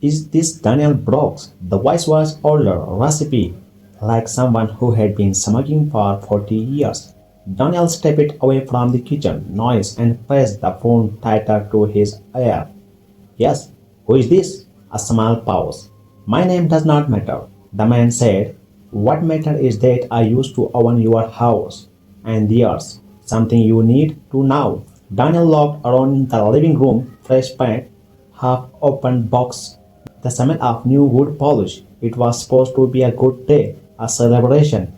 Is this Daniel Brooks? The voice was older, raspy, like someone who had been smoking for 40 years. Daniel stepped away from the kitchen noise and pressed the phone tighter to his ear. Yes, who is this? A small pause. My name does not matter, the man said. What matters is that I used to own your house and theirs. Something you need to know. Daniel looked around the living room, fresh paint, half opened box, the smell of new wood polish. It was supposed to be a good day, a celebration.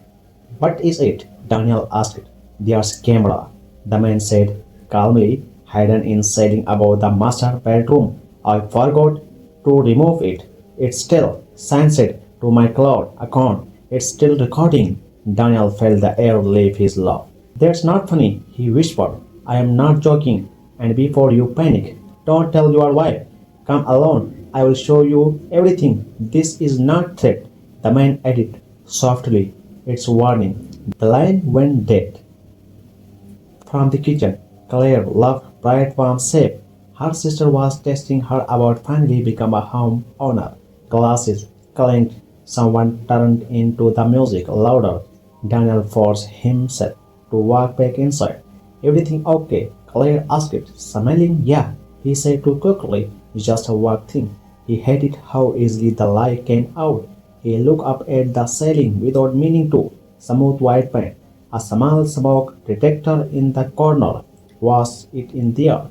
What is it? Daniel asked. There's camera, the man said calmly, hidden in setting above the master bedroom. I forgot to remove it. It's still sensed to my cloud account. It's still recording. Daniel felt the air leave his laugh. That's not funny, he whispered. I am not joking. And before you panic, don't tell your wife. Come alone. I will show you everything. This is not threat. The man added softly. It's warning. The line went dead. From the kitchen, Claire loved bright warm shape. Her sister was testing her about finally become a home owner. Glasses clinked. Someone turned into the music louder. Daniel forced himself to walk back inside. Everything okay? Claire asked. Smiling, yeah, he said too quickly. Just a work thing. He hated how easily the lie came out. He looked up at the ceiling without meaning to. Smooth white paint. A small smoke detector in the corner. Was it in there?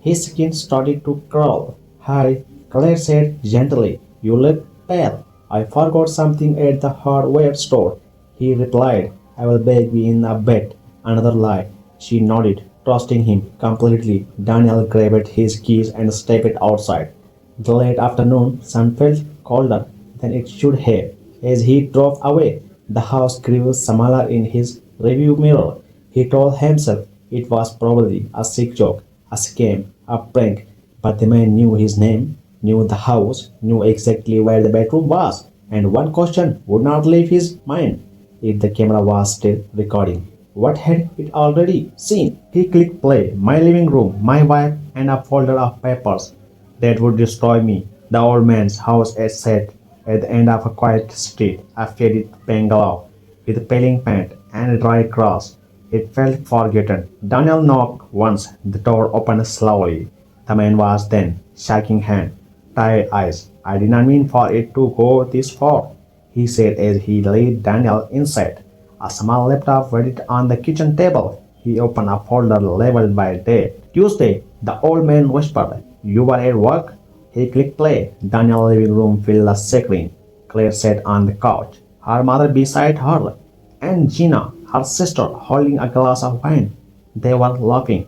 His skin started to crawl. Hi, Claire said gently. You look pale. I forgot something at the hardware store. He replied, I will beg you in a bed. Another lie. She nodded, trusting him completely. Daniel grabbed his keys and stepped outside. The late afternoon sun felt colder than it should have. As he drove away, the house grew smaller in his rearview mirror. He told himself it was probably a sick joke, a scam, a prank, but the man knew his name, knew the house, knew exactly where the bedroom was, and one question would not leave his mind. If the camera was still recording, what had it already seen? He clicked play, my living room, my wife, and a folder of papers. That would destroy me. The old man's house sat at the end of a quiet street, a faded bungalow with peeling paint and dry grass. It felt forgotten. Daniel knocked once. The door opened slowly. The man was then, shaking hand, tired eyes. I did not mean for it to go this far, he said as he led Daniel inside. A small laptop waited on the kitchen table. He opened a folder labeled by date. Tuesday, the old man whispered. You were at work? He clicked play. Daniel's living room filled the screen. Claire sat on the couch, her mother beside her, and Gina, her sister, holding a glass of wine. They were laughing.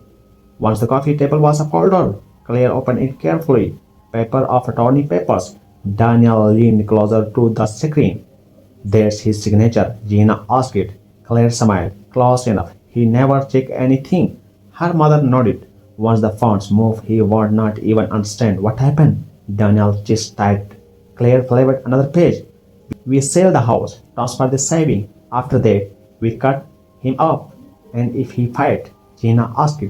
Once the coffee table was a folder, Claire opened it carefully. Paper of attorney papers. Daniel leaned closer to the screen. There's his signature, Gina asked. Claire smiled. Close enough. He never checked anything. Her mother nodded. Once the fonts moved, he would not even understand what happened. Daniel just typed. Claire flavored another page. We sell the house, transfer the saving. After that, we cut him up. And if he fight, Gina asked.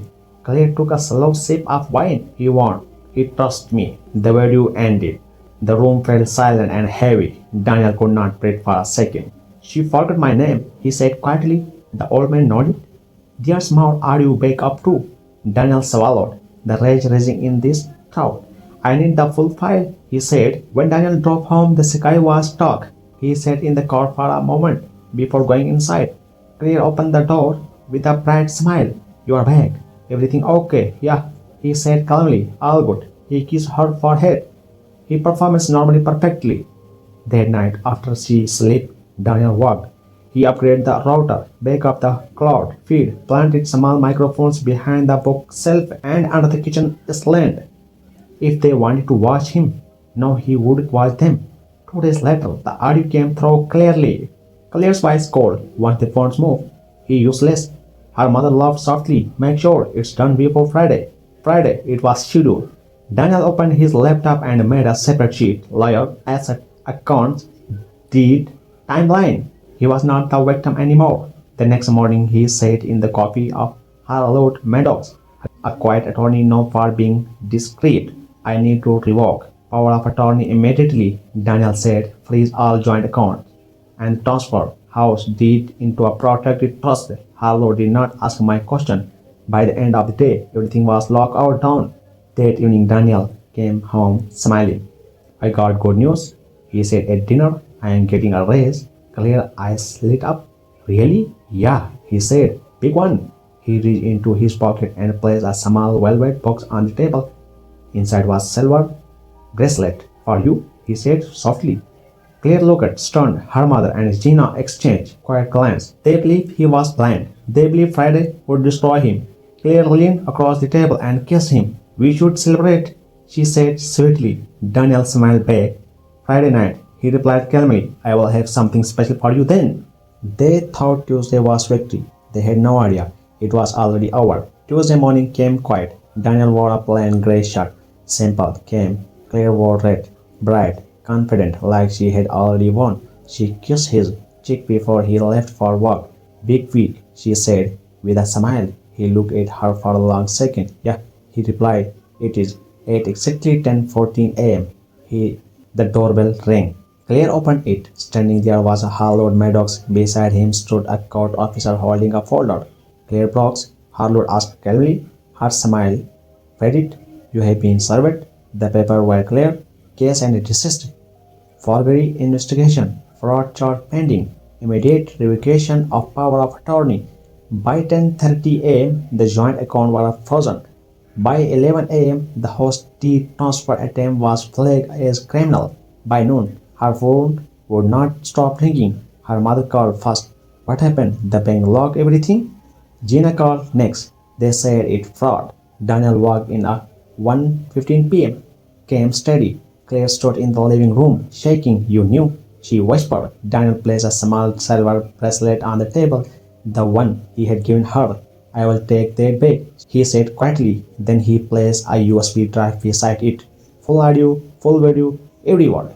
Claire took a slow sip of wine. He won. He trusted me. The video ended. The room felt silent and heavy. Daniel could not breathe for a second. She forgot my name, he said quietly. The old man nodded. There's more are you back up to? Daniel swallowed, the rage rising in his throat. I need the full file, he said. When Daniel drove home, the sky was dark. He sat in the car for a moment before going inside. Claire opened the door with a bright smile. You are back. Everything okay? Yeah, he said calmly. All good. He kissed her forehead. He performed normally perfectly. That night, after she slept, Daniel worked. He upgraded the router, backed up the cloud feed, planted small microphones behind the bookshelf and under the kitchen island. If they wanted to watch him, now he would watch them. 2 days later, the audio came through clearly. Claire's voice called. Once the phones moved, he useless. Her mother laughed softly. Make sure it's done before Friday. Friday, it was scheduled. Daniel opened his laptop and made a separate sheet. Lawyer, asset, accounts, deed, timeline. He was not the victim anymore. The next morning, he sat in the coffee of Harlow Meadows, a quiet attorney known for being discreet. I need to revoke Power of attorney immediately, Daniel said, freeze all joint accounts and transfer house deed into a protected trust. Harlow did not ask my question. By the end of the day, everything was locked out down. That evening, Daniel came home smiling. I got good news, he said at dinner. I am getting a raise. Clear eyes lit up. Really? Yeah, he said. Big one. He reached into his pocket and placed a small velvet box on the table. Inside was silver bracelet. For you, he said softly. Claire looked stunned. Her mother and Gina exchanged quiet glances. They believed he was blind. They believed Friday would destroy him. Claire leaned across the table and kissed him. We should celebrate, she said sweetly. Daniel smiled back. Friday night, he replied calmly. I will have something special for you then. They thought Tuesday was victory. They had no idea. It was already over. Tuesday morning came quiet. Daniel wore a plain grey shirt. Simple, calm. Claire wore red, bright, confident, like she had already won. She kissed his cheek before he left for work. Big week, she said, with a smile. He looked at her for a long second. Yeah, he replied. It is at exactly 10:14 a.m. The doorbell rang. Claire opened it. Standing there was a Harlow Maddox. Beside him stood a court officer holding a folder. Claire Brooks, Harlow asked calmly. Her smile faded. You have been served. The papers were clear. Case and desist. Forgery investigation. Fraud charge pending. Immediate revocation of power of attorney. By 10:30 a.m., the joint account was frozen. By 11 a.m., the host deed transfer attempt was flagged as criminal. By noon, her phone would not stop ringing. Her mother called first. What happened? The bank locked everything? Gina called next. They said it fraud. Daniel walked in at 1:15 p.m. Came steady. Claire stood in the living room, shaking. You knew, she whispered. Daniel placed a small silver bracelet on the table, the one he had given her. I will take that back, he said quietly. Then he placed a USB drive beside it. Full audio, full video, every word.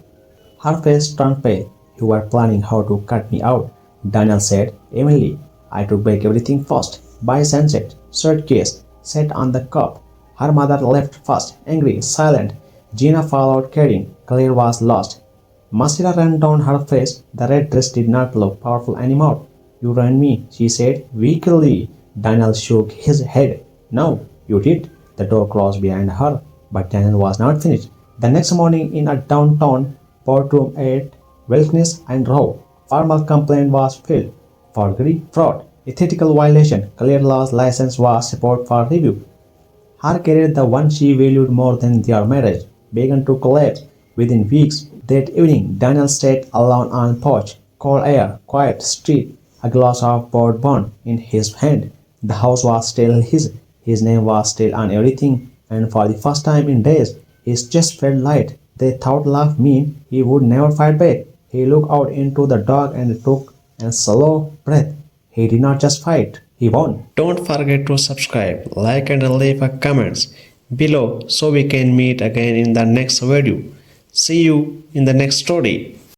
Her face turned pale. You were planning how to cut me out, Daniel said evenly. I took back everything first. By sunset, suitcase sat on the cup. Her mother left first, angry, silent. Gina followed carrying. Claire was lost. Mascara ran down her face. The red dress did not look powerful anymore. You ran me, she said weakly. Daniel shook his head. No, you did. The door closed behind her. But Daniel was not finished. The next morning in a downtown boardroom at Wilkins and Rowe, formal complaint was filed. Forgery, fraud, ethical violation. Claire Law's license was support for review. Her career, the one she valued more than their marriage, began to collapse. Within weeks, that evening, Daniel sat alone on porch, cold air, quiet street, a glass of bourbon in his hand. The house was still his name was still on everything, and for the first time in days, his chest felt light. They thought laugh mean he would never fight back. He looked out into the dark and took a slow breath. He did not just fight, he won. Don't forget to subscribe, like and leave a comments below so we can meet again in the next video. See you in the next story.